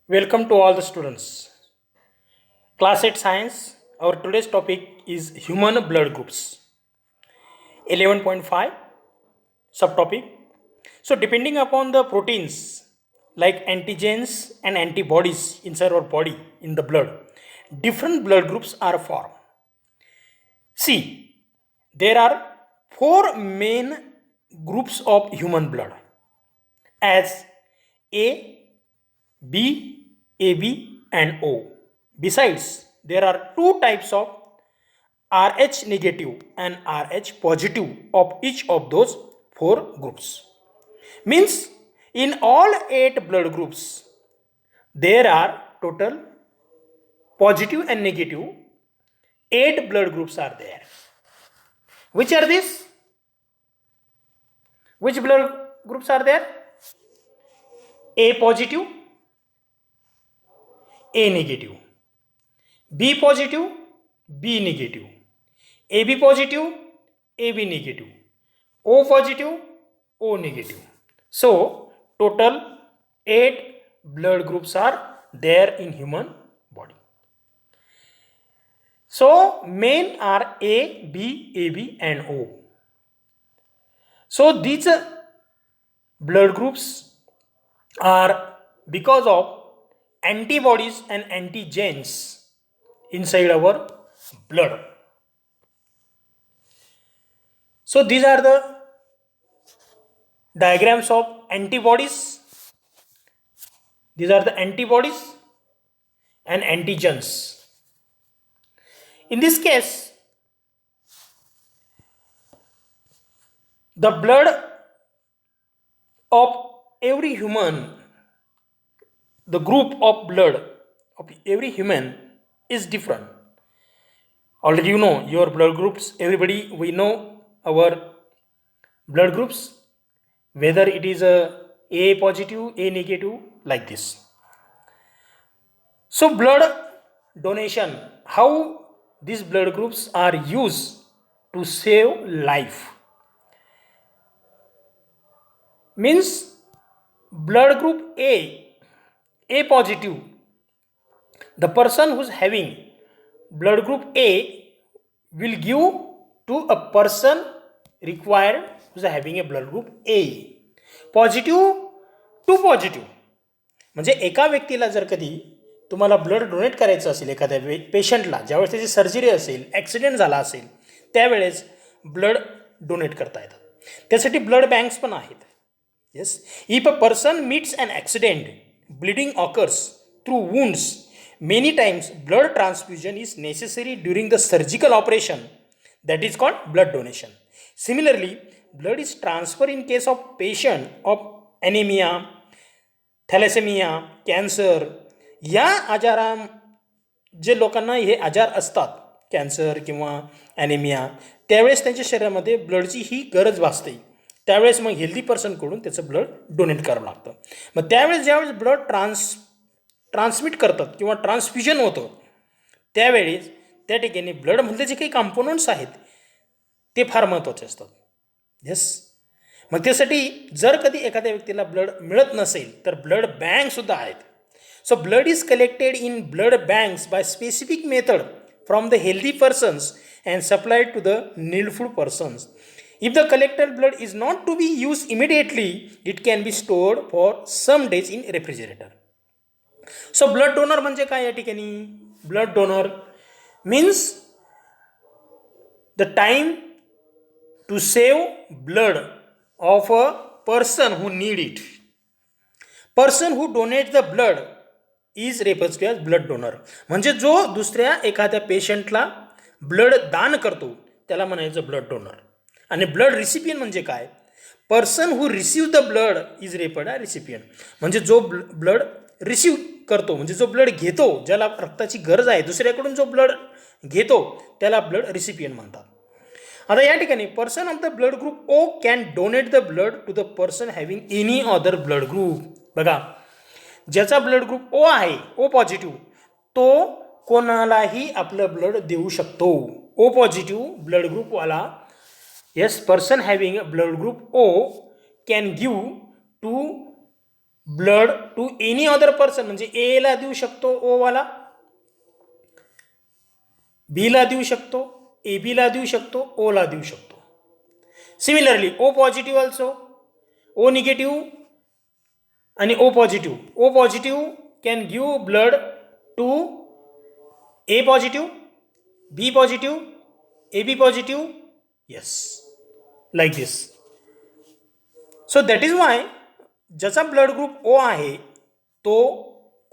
Welcome to all the students. Class 8 Science. Our today's topic is human blood groups. 11.5 subtopic. So depending upon the proteins like antigens and antibodies inside our body in the blood, different blood groups are formed. See, there are four main groups of human blood as A, B, AB and O. Besides, there are two types of Rh negative and Rh positive of each of those four groups. Means in all 8 blood groups, there are total positive and negative 8 blood groups are there. Which are these? Which blood groups are there? A positive, A negative, B positive, B negative, AB positive, AB negative, O positive, O negative. So total 8 blood groups are there in human body. So main are A, B, AB and O. So these blood groups are because of antibodies and antigens inside our blood. So these are the diagrams of antibodies. These are the antibodies and antigens. In this case, the blood of every human, the group of blood of every human is different. Already you know your blood groups. Everybody, we know our blood groups, whether it is A positive, A negative, like this. So blood donation, how these blood groups are used to save life. Means blood group A positive, the person who's having blood group A will give to a person required who's having a blood group A. Positive to positive म्हणजे एका व्यक्तीला जर कधी तुम्हाला blood donate करायचं असेल एखाद्या पेशंटला, ज्यावेळेस त्याची सर्जरी असेल, ॲक्सिडेंट झाला असेल, त्यावेळेस ब्लड डोनेट करता येतात. त्यासाठी ब्लड बँक्स पण आहेत. Yes, if a person meets an accident, bleeding occurs through wounds, many times blood transfusion is necessary during the surgical operation, that is called blood donation. Similarly, blood is transferred in case of patient of anemia, thalassemia, cancer या आजारा, जे लोकांना हे आजार असतात, cancer किंवा anaemia, त्यावेळेस त्यांच्या शरीरामध्ये ब्लडची ही गरज भासते. त्यावेळेस मग हेल्दी पर्सनकडून त्याचं ब्लड डोनेट करावं लागतं. मग त्यावेळेस ज्यावेळेस ब्लड ट्रान्समिट करतात किंवा ट्रान्सफ्युजन होतं, त्यावेळेस त्या ठिकाणी ब्लडमधले जे काही कंपोनंट्स आहेत ते फार महत्त्वाचे असतात. येस, मग त्यासाठी जर कधी एखाद्या व्यक्तीला ब्लड मिळत नसेल तर ब्लड बँकसुद्धा आहेत. So blood is collected in blood banks by specific method from the healthy persons and supplied to the needful persons. If the collected blood is not to be use immediately, it can be stored for some days in refrigerator. So blood donor म्हणजे काय या ठिकाणी? Blood donor means the time to save blood of a person who need it. Person who donate the blood is refers to as blood donor. म्हणजे जो दुसऱ्या एखाद्या पेशंटला blood दान करतो त्याला म्हणायचं ब्लड डोनर. आणि ब्लड रिसिपियन म्हणजे काय? Person who receive the blood is referred as recipient. म्हणजे जो ब्लड रिसीव करतो, म्हणजे जो ब्लड घेतो, ज्याला रक्ताची गरज आहे, दुसऱ्याकडून जो ब्लड घेतो त्याला ब्लड रिसिपियन म्हणतात. आता या ठिकाणी person of the blood group O can donate the blood to the person having any other blood group. बघा, ज्याचा ब्लड ग्रुप ओ आहे, ओ पॉझिटिव्ह, तो कोणालाही आपलं ब्लड देऊ शकतो. ओ पॉझिटिव्ह ब्लड ग्रुपवाला, yes, person having blood group O can give to blood to any other person, म्हणजे ए ला देऊ शकतो ओ वाला, बी ला देऊ शकतो, ए बी ला देऊ शकतो, ओ ला देऊ शकतो. Similarly O positive also, O negative आणि O positive. O positive can give blood to A positive, B positive, A B positive, yes, like this. So that is why ज्याचा ब्लड ग्रुप ओ आहे तो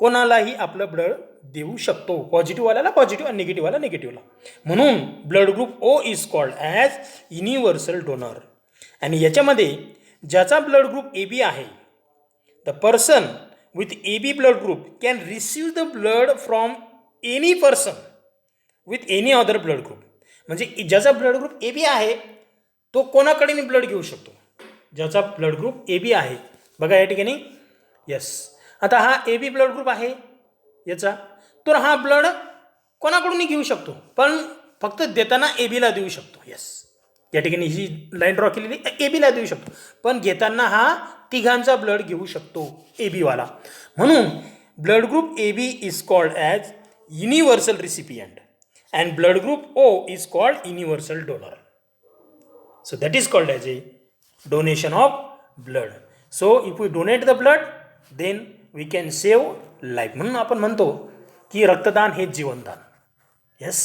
कोणालाही आपलं blood देऊ शकतो. पॉझिटिव्हवाल्याला positive आणि निगेटिव्हवाला निगेटिव्हला. म्हणून blood group O is called as universal donor. आणि याच्यामध्ये ज्याचा ब्लड ग्रुप ए बी आहे, the person with A B blood group can receive the blood from any person with any other blood group. म्हणजे ज्याचा blood group A B आहे तो कोणाकडे blood घेऊ शकतो, ज्याचा ब्लड ग्रुप ए बी आहे. बघा या ठिकाणी, येस. आता हा ए बी ब्लड ग्रुप आहे याचा, तर हा ब्लड कोणाकडूनही घेऊ शकतो, पण फक्त देताना ए बीला देऊ शकतो. येस, या ठिकाणी ही लाईन ड्रॉ केलेली ए बीला देऊ शकतो, पण घेताना हा तिघांचा ब्लड घेऊ शकतो ए बीवाला. म्हणून blood group A B is called as universal recipient and blood group O is called universal donor. So that is called as a donation of blood. So if we donate the blood, then we can save life. म्हणून आपण म्हणतो की रक्तदान हे जीवनदान. Yes.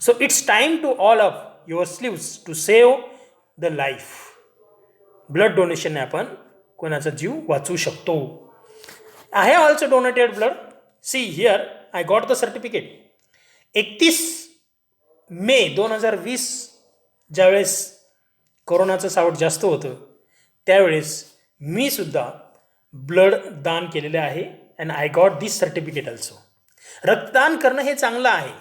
So it's time to all of your sleeves to save the life. Blood डोनेशनने आपण कोणाचा जीव वाचवू शकतो. I have also donated blood. See here, I got the certificate. 31 मे 2020 ज्यावेळेस कोरोनाचं सावट जास्त होतं त्यावेळेस मी सुद्धा ब्लड दान केलेले आहे and I got this certificate also. रक्तदान करणं हे चांगलं आहे.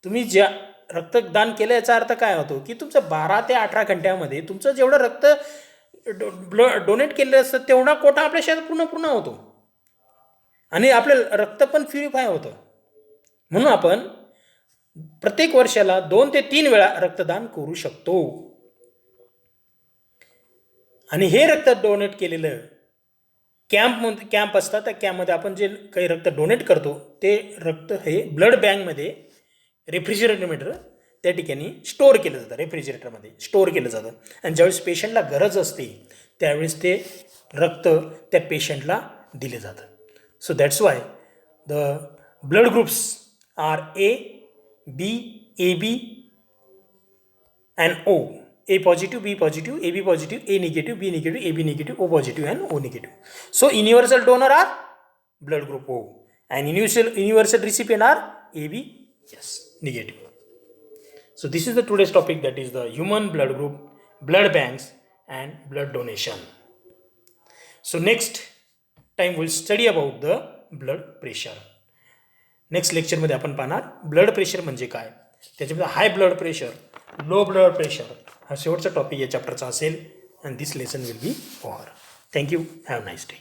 तुम्ही ज्या रक्तदान केलं याचा अर्थ काय होतो की तुमचं 12 ते 18 घंट्यामध्ये तुमचं जेवढं रक्त डोनेट केलेलं असतं तेवढा कोटा आपल्या शरीरात पूर्ण होतो आणि आपलं रक्त पण प्युरिफाय होतं. म्हणून आपण प्रत्येक वर्षाला 2 ते 3 वेळा रक्तदान करू शकतो. आणि हे रक्त डोनेट केलेलं कॅम्प असतात, त्या कॅम्पमध्ये आपण जे काही रक्त डोनेट करतो ते रक्त हे ब्लड बँकमध्ये रेफ्रिजरेटरमध्ये त्या ठिकाणी स्टोअर केलं जातं, रेफ्रिजरेटरमध्ये स्टोअर केलं जातं. आणि ज्यावेळेस पेशंटला गरज असते त्यावेळेस ते रक्त त्या पेशंटला दिले जातं. So that's why the blood groups are A B, A B and O. A positive, B positive, AB positive, A negative, B negative, AB negative, O positive and O negative. So universal donor are blood group O and universal recipient are AB, yes, negative. So this is the today's topic, that is the human blood group, blood banks and blood donation. So next time we'll study about the blood pressure. Next लेक्चरमध्ये आपण पाहणार blood pressure म्हणजे काय, त्याच्यामध्ये high blood pressure, low blood pressure हा शेवटचा topic या चॅप्टरचा असेल. And this lesson will be over. Thank you. Have a nice day.